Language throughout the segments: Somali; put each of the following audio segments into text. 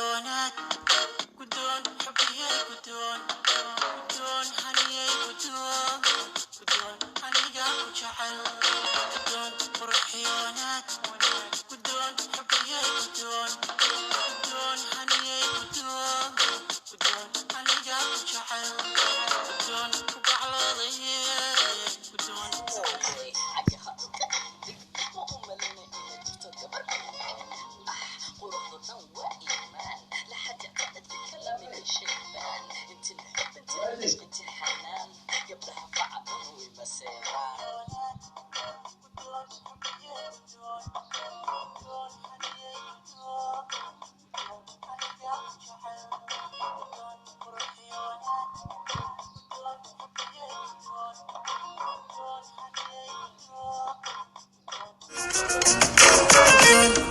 qurxiyoonaad gudoon xubiyey gudoon haniyey gudoon aniga ku jecel gudoon qurxiyoonaad gudoon xubiyey gudoon haniyey gudoon aniga ku jecel gudoon ku gaclooday gudoon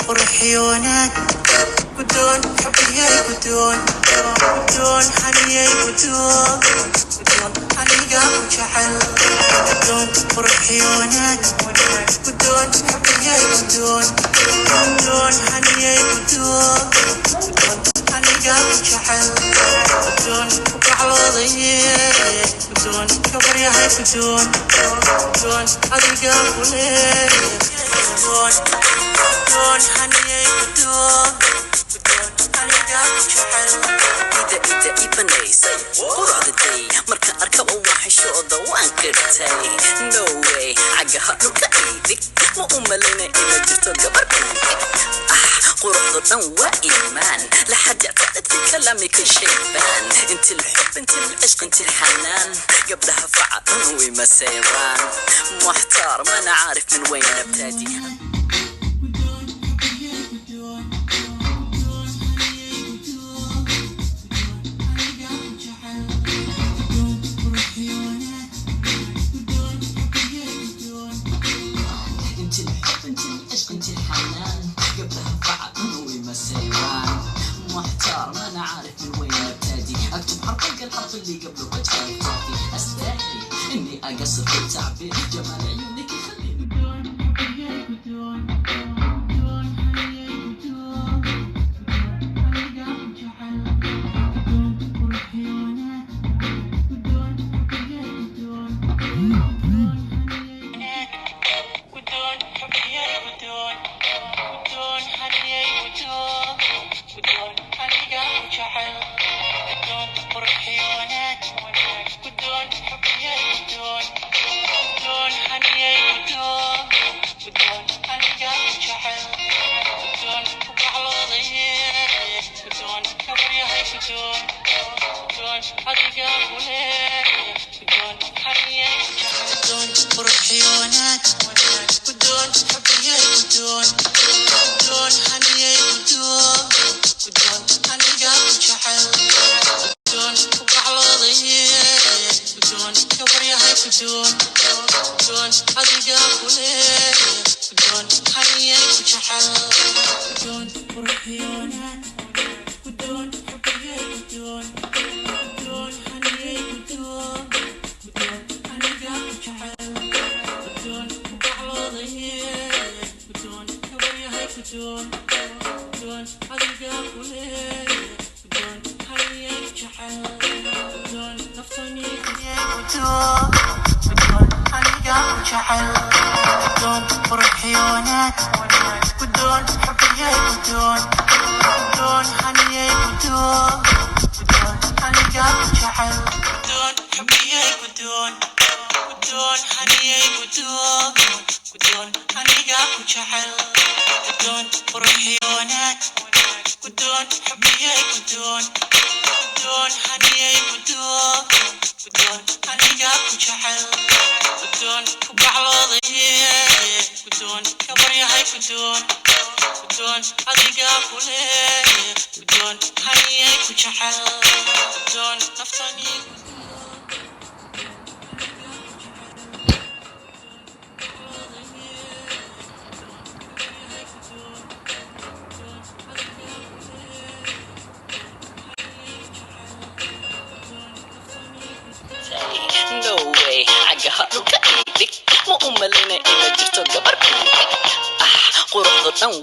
qurxiyoonaad gudoon xubiyey gudoon haniyey gudoon aniga ku jecel gudoon qurxiyoonaad gudoon xubiyey gudoon haniyey gudoon aniga ku jecel gudoon ku gaclooday gudoon gabaryahay gudoon adiga ku leey gudoon haniyey gudoon aniga ku jecel ida ibanaysay quruxdaday marka arkaba waxashooda waan kartay no way cagaha dhulka idig ma u malayna ina jirto gabar quruxdu dhan waa iimaan la xajacta dadka kalami ka sheegbaan inti الحب انت العشق انت الحنان قبلها فعلا وما سيران محتار ما انا عارف من وين ابتدي محتار ما انا عارف من وين ابتدي اكتب حرف اللي قبله وجهي يختفي استحي اني اقصر في التعبير جمال عيونك يخليني قرض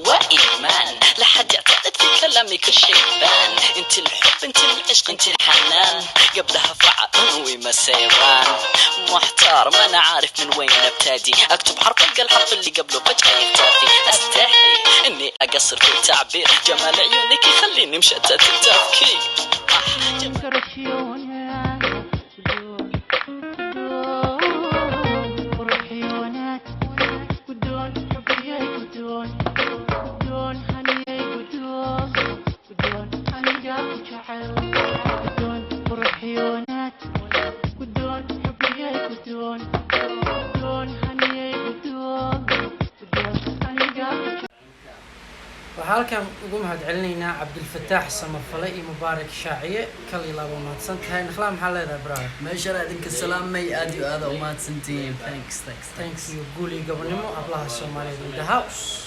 waa iimaan la xajacta dadka كلامي كشيبان انت الحب انت العشق انت الحنان قبلها فعل ومسيران محتار ما انا عارف من وين ابتدي اكتب حرف القى الحرف اللي قبله فجأة يختفي استحي اني اقصر في التعبير جمال عيونك يخليني مشتت التفكير وحالكم ugu mahad celinayna Cabdilfataax Samafale iyo Mubaarak Shaaciye kali laba mahadsan tahay naxla maxaa leedahay brother meesha idinka salaamay aad iyo aad u mahadsantiin thanks thanks you guuli gabadhnimo ablaha Soomaaliyeed in the house